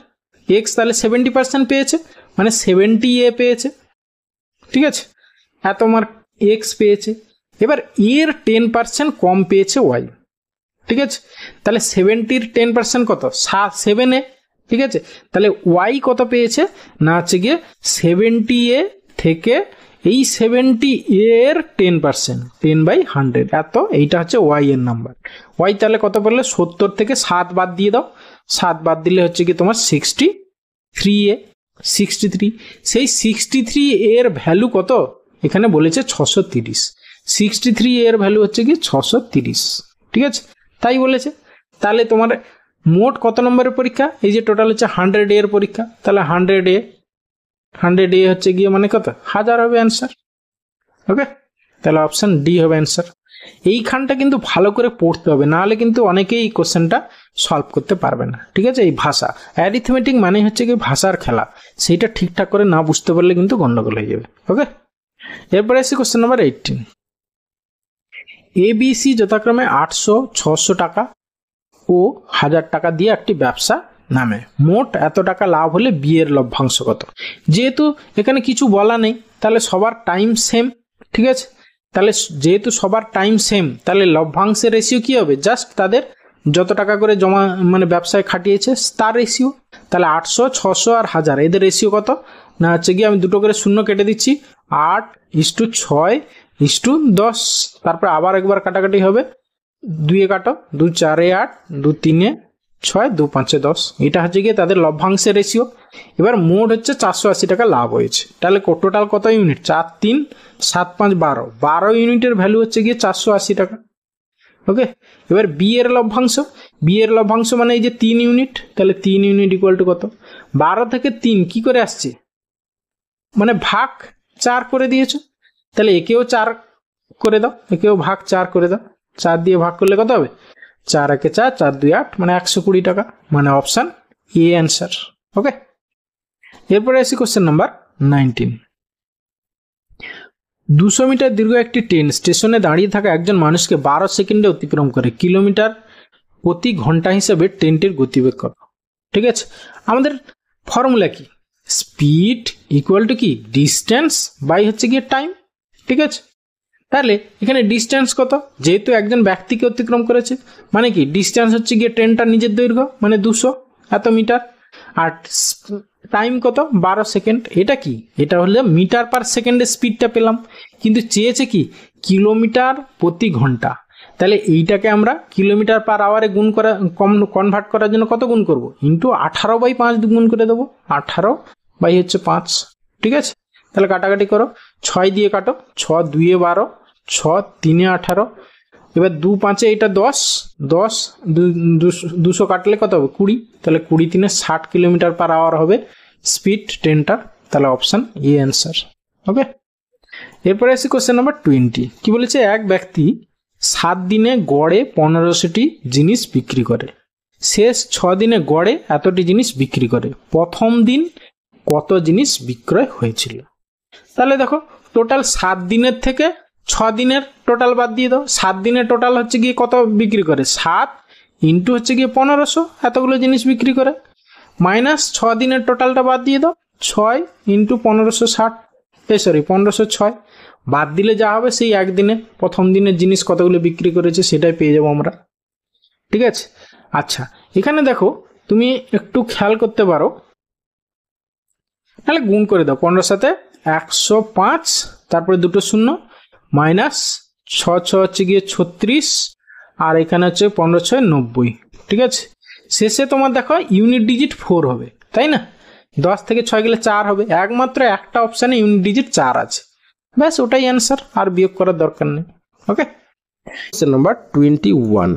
এক্স তাহলে 70% পেয়েছে, মানে 70 এ পেয়েছে, ঠিক আছে, এত মার্ক এক্স পেয়েছে। এবার এর 10% কম পেয়েছে ওয়াই, ঠিক আছে। তাহলে 70-র 10% কত, 7 এ, ঠিক আছে। তাহলে ওয়াই কত পেয়েছে না হচ্ছে গিয়ে 70 এ থেকে এই 70 এর 10%, 10/100 এত, এইটা হচ্ছে ওয়াই এর নাম্বার। ওয়াই তাহলে কত বললে 70 থেকে 7 বাদ দিয়ে দাও, 7 বাদ দিলে হচ্ছে কি তোমার 63 এ, 63। সেই 63 এর ভ্যালু কত, এখানে বলেছে 630, 63 এর ভ্যালু হচ্ছে কি 630, ঠিক আছে, তাই বলেছে। তাহলে তোমার মোট কত নম্বরের পরীক্ষা, এই যে টোটাল হচ্ছে 100 এর পরীক্ষা, তাহলে 100 এ হচ্ছে গিয়ে মানে কত 1000 হবে অ্যান্সার, ওকে। তাহলে অপশন ডি হবে অ্যান্সার। এইখানটা কিন্তু ভালো করে পড়তে হবে, নাহলে কিন্তু অনেকেই এই কোশ্চেনটা সলভ করতে পারবে না, ঠিক আছে। এই ভাষা অ্যারিথমেটিক মানে হচ্ছে কি ভাষার খেলা, সেইটা ঠিকঠাক করে না বুঝতে পারলে কিন্তু গন্ডগোল হয়ে যাবে, ওকে। এরপরে আসি কোশ্চেন নাম্বার 18। এবিসি যথাক্রমে 800, 600 টাকা ও 1000 টাকা দিয়ে একটি ব্যবসা নামে, মোট এত টাকা লাভ হলে বি এর লভ্যাংশ কত। যেহেতু এখানে কিছু বলা নেই, তাহলে সবার টাইম সেম, ঠিক আছে। তাহলে যেহেতু সবার টাইম সেম, তাহলে লভ্যাংশের রেশিও কি হবে, জাস্ট তাদের যত টাকা করে জমা মানে ব্যবসায় খাটিয়েছে তার রেশিও। তাহলে 800, 600 আর 1000 এদের রেশিও কত না হচ্ছে গিয়ে, আমি দুটো করে শূন্য কেটে দিচ্ছি, 8:6:10, তারপর আবার একবার কাটাকাটি হবে, 2 এ কাটো, 2 4 এ 8, 2 3 এ 6, 2 5 এ 10, এটা হচ্ছে গিয়ে তাদের লভ্যাংশের রেশিও। এবার মোট হচ্ছে 480 টাকা লাভ হয়েছে, তাহলে টোটাল কত ইউনিট, 4 3 7 5 12 ইউনিটের ভ্যালু হচ্ছে গিয়ে 480 টাকা, ওকে। এবার বি এর লভ্যাংশ মানে এই যে 3 ইউনিট, তাহলে 3 ইউনিট ইকুয়াল টু কত, 12 থেকে 3 কি করে আসছে, মানে ভাগ 4 করে দিয়েছো, তাহলে একেও 4 করে দাও, একেও ভাগ 4 করে দাও, 4 দিয়ে ভাগ করলে কত হবে, 4 একে 4, 4 2 8, মানে 120 টাকা, মানে অপশন এ অ্যান্সার, ওকে। এরপরে আসি কোশ্চেন নাম্বার 19। 200 মিটার দীর্ঘ একটি ট্রেন স্টেশনে দাঁড়িয়ে থাকা একজন মানুষকে 12 সেকেন্ডে অতিক্রম করে, কিলোমিটার প্রতি ঘন্টা হিসেবে ট্রেনটির গতিবেগ কত, ঠিক আছে। আমাদের ফর্মুলা কি, স্পিড ইকুয়াল টু কি ডিস্টেন্স বাই হচ্ছে গিয়ে টাইম, ঠিক আছে। তাহলে এখানে ডিস্টেন্স কত, যেহেতু একজন ব্যক্তিকে অতিক্রম করেছে, মানে কি ডিস্টেন্স হচ্ছে গিয়ে ট্রেনটা নিজের দৈর্ঘ্য মানে 200 এত মিটার, আর টাইম কত 12 সেকেন্ড। এটা কি, এটা হলে মিটার পার সেকেন্ডে স্পিডটা পেলাম, কিন্তু চেয়েছে কি কিলোমিটার প্রতি ঘন্টা, তাহলে এইটাকে আমরা কিলোমিটার পার আওয়ারে গুণ করা কনভার্ট করার জন্য কত গুণ করব, ইন্টু 18/5 গুণ করে দেবো, 18/5, ঠিক আছে। তাহলে কাটাকাটি করো, 6 দিয়ে কাটো, 6 2 এ 12, 6 3 এ 18, এবার 2 5 এ এটা 10, 200 কাটলে কত হবে 20, তাহলে 20 3 60 কিলোমিটার পার আওয়ার হবে স্পিড ট্রেনটার, তাহলে অপশন এ অ্যান্সার, ওকে। এরপরে আসি কোশ্চেন নাম্বার 20। কি বলেছে, এক ব্যক্তি 7 দিনে গড়ে 1500টি জিনিস বিক্রি করে, শেষ 6 দিনে গড়ে এতটি জিনিস বিক্রি করে, প্রথম দিন কত জিনিস বিক্রয় হয়েছিল। তাহলে দেখো টোটাল 7 দিনের থেকে 6 দিনের টোটাল বাদ দিয়ে দাও, 7 দিনের টোটাল হচ্ছে গিয়ে কত বিক্রি করে, 7 ইন্টু হচ্ছে গিয়ে 1500 এতগুলো জিনিস বিক্রি করে, মাইনাস 6 দিনের টোটালটা বাদ দিয়ে দাও, 6 ইন্টু 1560, 1506 বাদ দিলে যা হবে সেই একদিনে প্রথম দিনের জিনিস কতগুলো বিক্রি করেছে সেটাই পেয়ে যাবো আমরা, ঠিক আছে। আচ্ছা এখানে দেখো তুমি একটু খেয়াল করতে পারো, তাহলে গুণ করে দাও, 15 সাথে 105, তারপরে দুটো শূন্য, মাইনাস 6 6 হচ্ছে গিয়ে 36, আর এখানে হচ্ছে 15 6 90, ঠিক আছে। শেষে তোমার দেখো ইউনিট ডিজিট 4 হবে, তাই না? 10 থেকে 6 গেলে 4 হবে, একমাত্র একটা অপশানে ইউনিট ডিজিট 4 আছে, ব্যাস ওটাই অ্যান্সার, আর বিয়োগ করার দরকার নেই। ওকে, কোশ্চেন নাম্বার 21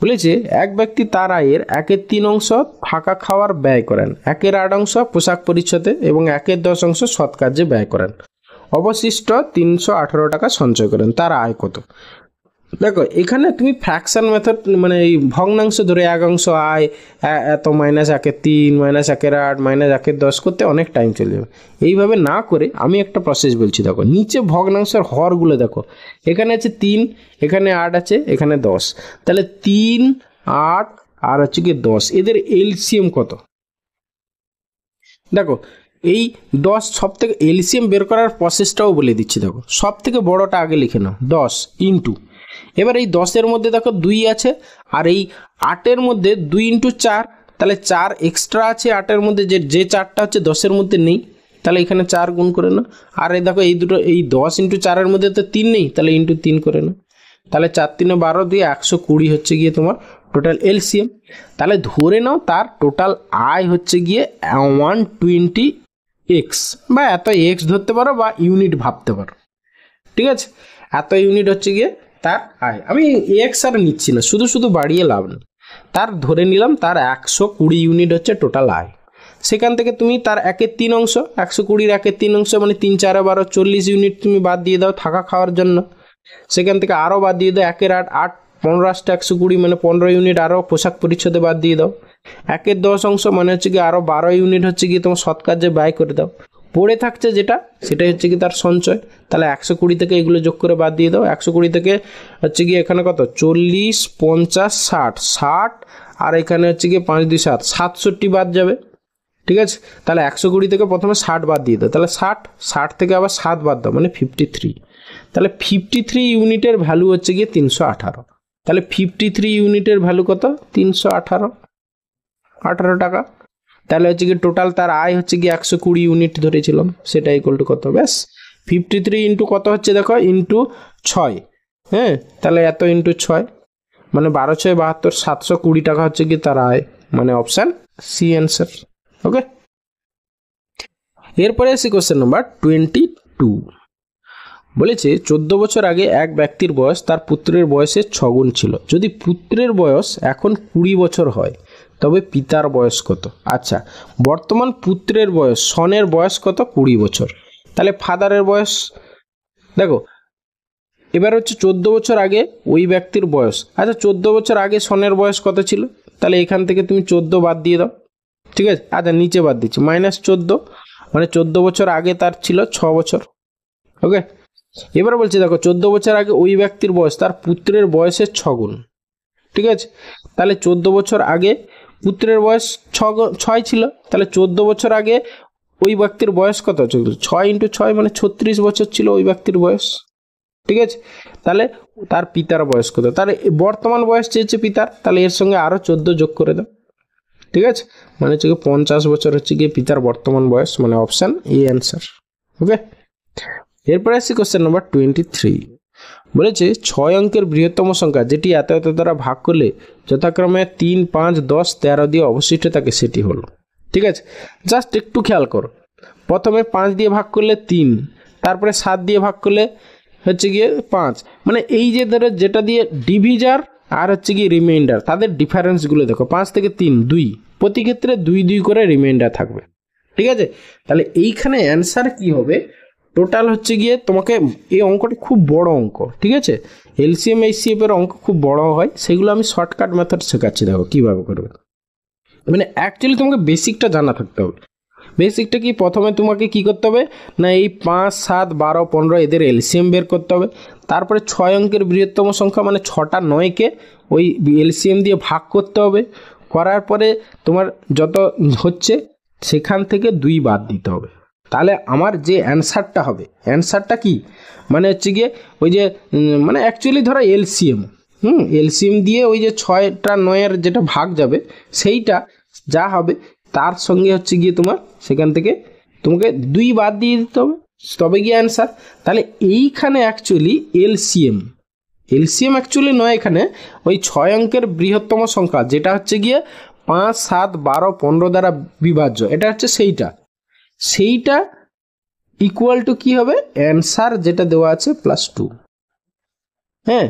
বলেছে এক ব্যক্তি তার আয়ের 1/3 অংশ থাকা খাওয়ার ব্যয় করেন, 1/8 অংশ পোশাক পরিচ্ছদে এবং 1/10 অংশ সৎ কার্যে ব্যয় করেন, অবশিষ্ট 318 টাকা সঞ্চয় করেন, তার আয় কত? দেখো এখানে তুমি ফ্র্যাকশন মেথড মানে এই ভগ্নাংশ ধরে এক অংশ আয় এত মাইনাস 1/3 মাইনাস 1/8 মাইনাস 1/10 করতে অনেক টাইম চলে যাবে। এইভাবে না করে আমি একটা প্রসেস বলছি, দেখো নিচে ভগ্নাংশের হরগুলো দেখো, এখানে আছে 3, এখানে 8 আছে, এখানে 10, তাহলে 3 8 আর হচ্ছে কি 10, এদের এলসিএম কত? দেখো এই 10 সব থেকে এলসিএম বের করার প্রসেসটাও বলে দিচ্ছি। দেখো সব থেকে বড়টা আগে লিখে নাও, 10 ইন্টু, এবার এই 10-এর মধ্যে দেখো 2 আছে, আর এই 8-এর মধ্যে 2 ইন্টু 4, তাহলে 4 এক্সট্রা আছে 8-এর মধ্যে, যে 4টা হচ্ছে 10-এর মধ্যে নেই, তাহলে এখানে 4 গুণ করে নাও। আর এই দেখো এই দুটো, এই 10 ইন্টু 4-এর মধ্যে তো 3 নেই, তাহলে ইন্টু 3 করে নাও, তাহলে 4 3 12 দিয়ে 120 হচ্ছে গিয়ে তোমার টোটাল এলসিএম। তাহলে ধরে নাও তার টোটাল আয় হচ্ছে গিয়ে 120x, বা এত এক্স ধরতে পারো বা ইউনিট ভাবতে পারো, ঠিক আছে? এত ইউনিট হচ্ছে গিয়ে তার আয়। আমি এক্স আর নিচ্ছি না, শুধু শুধু বাড়িয়ে লাভ নেই, তার ধরে নিলাম তার 120 ইউনিট হচ্ছে টোটাল আয়। সেখান থেকে তুমি তার 1/3 অংশ, 120-র 1/3 অংশ মানে 3 4 12 40 ইউনিট তুমি বাদ দিয়ে দাও থাকা খাওয়ার জন্য। সেখান থেকে আরও বাদ দিয়ে দাও 1/8 8 15 120 মানে 15 ইউনিট আরও পোশাক পরিচ্ছদে বাদ দিয়ে দাও। 1/10 অংশ মানে হচ্ছে কি আরও 12 ইউনিট হচ্ছে কি তোমার সৎ কার্যে ব্যয় করে দাও। পড়ে থাকছে যেটা, সেটাই হচ্ছে কি তার সঞ্চয়। তাহলে 120 থেকে এগুলো যোগ করে বাদ দিয়ে দাও। 120 থেকে হচ্ছে কি এখানে কত 40 50 60 60, আর এখানে হচ্ছে কি 5 2 7 67 বাদ যাবে, ঠিক আছে? তাহলে 120 থেকে প্রথমে 60 বাদ দিয়ে দাও, তাহলে 60 থেকে আবার 7 বাদ দাও মানে 53। তাহলে 53 ইউনিটের ভ্যালু হচ্ছে গিয়ে 318। তাহলে 53 ইউনিটের ভ্যালু কত? 318 টাকা। তাহলে হচ্ছে কি টোটাল তার আয় হচ্ছে কি 120 ইউনিট ধরেছিলাম, সেটা ইকুয়াল টু কত? ব্যাস 53 ইন্টু কত হচ্ছে দেখো, ইন্টু 6, হ্যাঁ, তাহলে এত ইন্টু 6 মানে 12 6 72, 720 টাকা হচ্ছে কি তার আয়, মানে অপশান সি অ্যান্সার। ওকে, এরপরে আসি কোশ্চেন নাম্বার 22 বলেছে 14 বছর আগে এক ব্যক্তির বয়স তার পুত্রের বয়সের 6 গুণ ছিল। যদি পুত্রের বয়স এখন 20 বছর হয় তবে পিতার বয়স কত? আচ্ছা, বর্তমান পুত্রের বয়স, সনের বয়স কত? 20 বছর। তাহলে ফাদারের বয়স দেখো, এবার হচ্ছে 14 বছর আগে ওই ব্যক্তির বয়স। আচ্ছা 14 বছর আগে সনের বয়স কত ছিল? তাহলে এখান থেকে তুমি 14 বাদ দিয়ে দাও, ঠিক আছে? আচ্ছা নিচে বাদ দিচ্ছি, -14 মানে 14 বছর আগে তার ছিল 6 বছর। ওকে, এবার বলছি দেখো 14 বছর আগে ওই ব্যক্তির বয়স তার পুত্রের বয়সের 6 গুণ, ঠিক আছে? তাহলে 14 বছর আগে পুত্রের বয়স 6 ছিল, তাহলে 14 বছর আগে ওই ব্যক্তির বয়স কত? 6 ইন্টু 6 মানে 36 বছর ছিল ওই ব্যক্তির বয়স, ঠিক আছে? তাহলে তার পিতার বয়স কত? তাহলে বর্তমান বয়স চেয়েছে পিতার, তাহলে এর সঙ্গে আরও 14 যোগ করে দাও, ঠিক আছে? মানে হচ্ছে 50 বছর হচ্ছে গিয়ে পিতার বর্তমান বয়স, মানে অপশান এ অ্যান্সার। ওকে, এরপরে আসছি কোশ্চেন নাম্বার 23 বলেছে 6 অঙ্কের বৃহত্তম সংখ্যা যেটি এত এত দ্বারা ভাগ করলে যথাক্রমে 3 5 10 13 দিয়ে অবশিষ্ট থাকে সেটি হলো, ঠিক আছে? জাস্ট একটু খেয়াল করো, প্রথমে 5 দিয়ে ভাগ করলে 3, তারপরে 7 দিয়ে ভাগ করলে হচ্ছে গিয়ে 5, মানে এই যে ধরো যেটা দিয়ে ডিভিজার আর হচ্ছে গিয়ে রিমাইন্ডার, তাদের ডিফারেন্সগুলো দেখো, 5 থেকে 3 2, প্রতি ক্ষেত্রে 2 2 করে রিমাইন্ডার থাকবে, ঠিক আছে? তাহলে এইখানে অ্যান্সার কি হবে? টোটাল হচ্ছে গিয়ে তোমাকে এই অঙ্কটা খুব বড় অঙ্ক, ঠিক আছে? এলসিএম এইচসিএফ এর অঙ্ক খুব বড় হয়, সেগুলো আমি শর্টকাট মেথড শেখাচ্ছি, দেখো কীভাবে করবে। মানে অ্যাকচুয়ালি তোমাকে বেসিকটা জানা থাকতে হবে। বেসিকটা কি, প্রথমে তোমাকে কি করতে হবে না, এই 5 7 12 15 এদের এলসিএম বের করতে হবে। তারপরে 6 অঙ্কের বৃহত্তম সংখ্যা মানে 6টা 9কে ওই এলসিএম দিয়ে ভাগ করতে হবে। করার পরে তোমার যত হচ্ছে সেখান থেকে 2 বাদ দিতে হবে। তাহলে আমার যে অ্যান্সারটা হবে, অ্যান্সারটা কি মানে হচ্ছে গিয়ে ওই যে মানে অ্যাকচুয়ালি ধরো এলসিএম, এলসিএম দিয়ে ওই যে 6টা 9-এর যেটা ভাগ যাবে সেইটা যা হবে তার সঙ্গে হচ্ছে গিয়ে তোমার সেখান থেকে তোমাকে 2 বাদ দিয়ে দিতে হবে, তবে গিয়ে অ্যান্সার। তাহলে এইখানে অ্যাকচুয়ালি এলসিএম এলসিএম অ্যাকচুয়ালি নয়, এখানে ওই 6 অঙ্কের বৃহত্তম সংখ্যা যেটা হচ্ছে গিয়ে 5, 7, 12, 15 দ্বারা বিভাজ্য, এটা হচ্ছে সেইটা ইকুয়াল টু কি হবে, অ্যান্সার যেটা দেওয়া আছে +2। হ্যাঁ,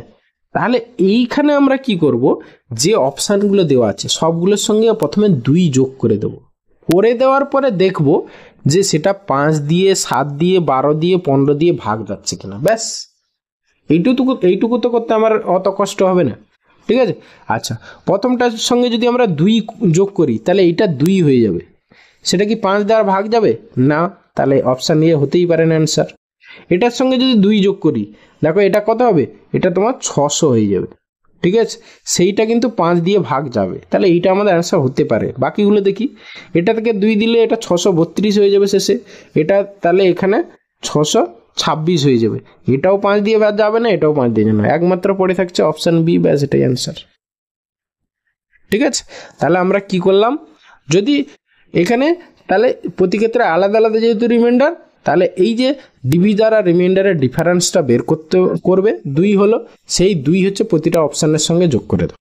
তাহলে এইখানে আমরা কি করব, যে অপশানগুলো দেওয়া আছে সবগুলোর সঙ্গে প্রথমে 2 যোগ করে দেব, করে দেওয়ার পরে দেখব যে সেটা 5 দিয়ে, 7 দিয়ে, 12 দিয়ে, 15 দিয়ে ভাগ যাচ্ছে কিনা। ব্যাস, এইটুকু তো করতে আমার অত কষ্ট হবে না, ঠিক আছে। আচ্ছা, প্রথমটার সঙ্গে যদি আমরা 2 যোগ করি তাহলে এইটা 2 হয়ে যাবে, সেটা কি 5 দ্বারা ভাগ যাবে না, তাহলে অপশান এ হতেই পারে না অ্যান্সার। এটার সঙ্গে যদি 2 যোগ করি, দেখো এটা কত হবে, এটা তোমার 600 হয়ে যাবে, ঠিক আছে। সেইটা কিন্তু 5 দিয়ে ভাগ যাবে, তাহলে এইটা আমাদের অ্যান্সার হতে পারে। বাকিগুলো দেখি, এটা থেকে 2 দিলে এটা 632 হয়ে যাবে শেষে, এটা তাহলে এখানে 626 হয়ে যাবে, এটাও 5 দিয়ে ভাগ যাবে না, এটাও 5 দিয়ে যাবে না, একমাত্র পড়ে থাকছে অপশান বি, ব্যাস এটাই অ্যান্সার, ঠিক আছে। তাহলে আমরা কি করলাম, যদি এখানে তাহলে প্রতি ক্ষেত্রে আলাদা আলাদা যেহেতু রিমাইন্ডার, তাহলে এই যে ডিভিজার আর রিমাইন্ডারের ডিফারেন্সটা বের করবে 2 হলো, সেই 2 হচ্ছে প্রতিটা অপশানের সঙ্গে যোগ করে দাও,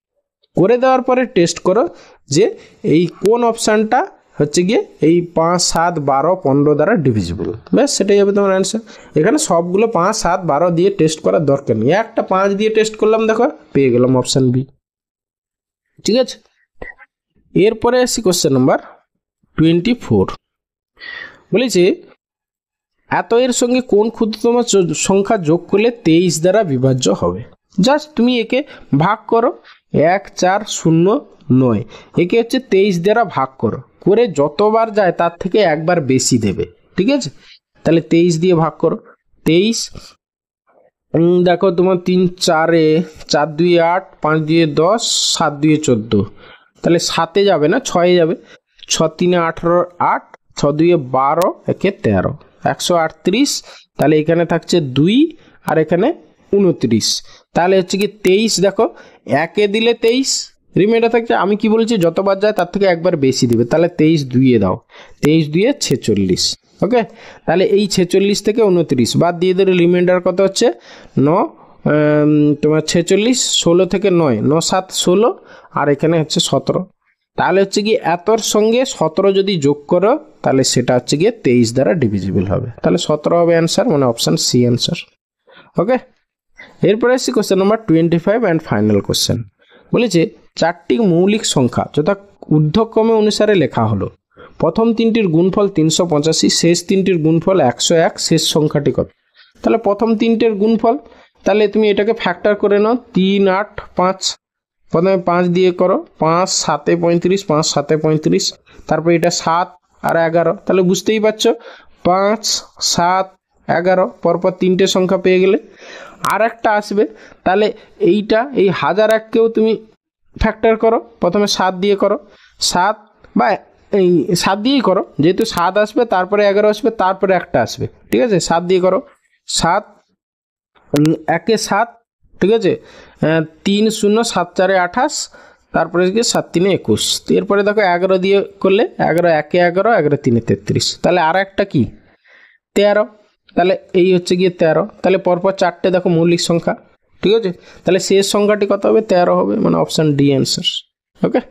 করে দেওয়ার পরে টেস্ট করো যে এই কোন অপশানটা হচ্ছে গিয়ে এই 5, 7, 12, 15 দ্বারা ডিভিজিবল, ব্যাস সেটাই হবে তোমার অ্যান্সার। এখানে সবগুলো 5, 7, 12 দিয়ে টেস্ট করার দরকার নেই, একটা 5 দিয়ে টেস্ট করলাম, দেখো পেয়ে গেলাম অপশান বি, ঠিক আছে। এরপরে আসি কোশ্চেন নাম্বার 24, বলেছে এত এর সঙ্গে কোন ক্ষুদ্রতম সংখ্যা যোগ করলে 23 দ্বারা বিভাজ্য হবে। জাস্ট তুমি একে ভাগ করো, 1, 4, 0, 9, একে হচ্ছে 23 দ্বারা ভাগ করো, করে যতবার যায় তার থেকে একবার বেশি দেবে, ঠিক আছে। তাহলে 23 দিয়ে ভাগ করো, 23, দেখো তোমার 3, 4, 4, 2, 8, 5, 2, 10, 7, 2, 14, তাহলে 7-এ যাবে না, 6-এ যাবে, 6, 3, 18, 8, 6, 2, 12, 1, 13, 138, তাহলে এখানে থাকছে 2 আর এখানে 29, তাহলে হচ্ছে কি 23, দেখো 1-এ দিলে 23 রিমাইন্ডার থাকছে, আমি কি বলছি যতবার যায় তার থেকে একবার বেশি দিবে, তাহলে 23 2-এ দাও, 23 2-এ 46, ওকে। তাহলে এই 46 থেকে 29 বাদ দিয়ে দিলে রিমাইন্ডার কত হচ্ছে 9, তোমার 46, 16 থেকে 9, 9, 7, 16, আর এখানে হচ্ছে 17, তাহলে হচ্ছে কি এতর সঙ্গে 17 যদি যোগ করো তাহলে সেটা হচ্ছে গিয়ে 23 দ্বারা ডিভিজিবল হবে, তাহলে 17 হবে অ্যান্সার, মানে অপশান সি অ্যান্সার, ওকে। এরপরে আসছি question number 25 and final question, বলেছে 4টি মৌলিক সংখ্যা যথা ঊর্ধ্বক্রমে অনুসারে লেখা হলো, প্রথম 3টির গুণফল 385, শেষ 3টির গুণফল 101, শেষ সংখ্যাটি কত। তাহলে প্রথম 3টের গুণফল, তাহলে তুমি এটাকে ফ্যাক্টর করে নাও, 3, 8, 5, প্রথমে 5 দিয়ে করো, 5, 7, 35, 5, 7, 35, তারপর এটা 7 আর 11, তাহলে বুঝতেই পারছো 5, 7, 11 পরপর 3টে সংখ্যা পেয়ে গেলে। আর একটা আসবে, তাহলে এইটা এই 1001কেও তুমি ফ্যাক্টর করো, প্রথমে 7 দিয়ে করো, 7 বা এই 7 দিয়েই করো, যেহেতু 7 আসবে তারপরে 11 আসবে তারপরে একটা আসবে, ঠিক আছে। 7 দিয়ে করো, 7, 1-এ 7, ঠিক আছে, 3, 0, 7, 4-এ 28, তারপরে 7, 3-এ 21, এরপরে দেখো 11 দিয়ে করলে 11, 1-এ 11, 11, 3-এ 33, তাহলে আর একটা কি 13, তাহলে এই হচ্ছে গিয়ে 13, তাহলে পরপর 4টে দেখো মৌলিক সংখ্যা, ঠিক আছে। তাহলে শেষ সংখ্যাটি কত হবে 13 হবে, মানে অপশান ডি অ্যান্সার, ওকে।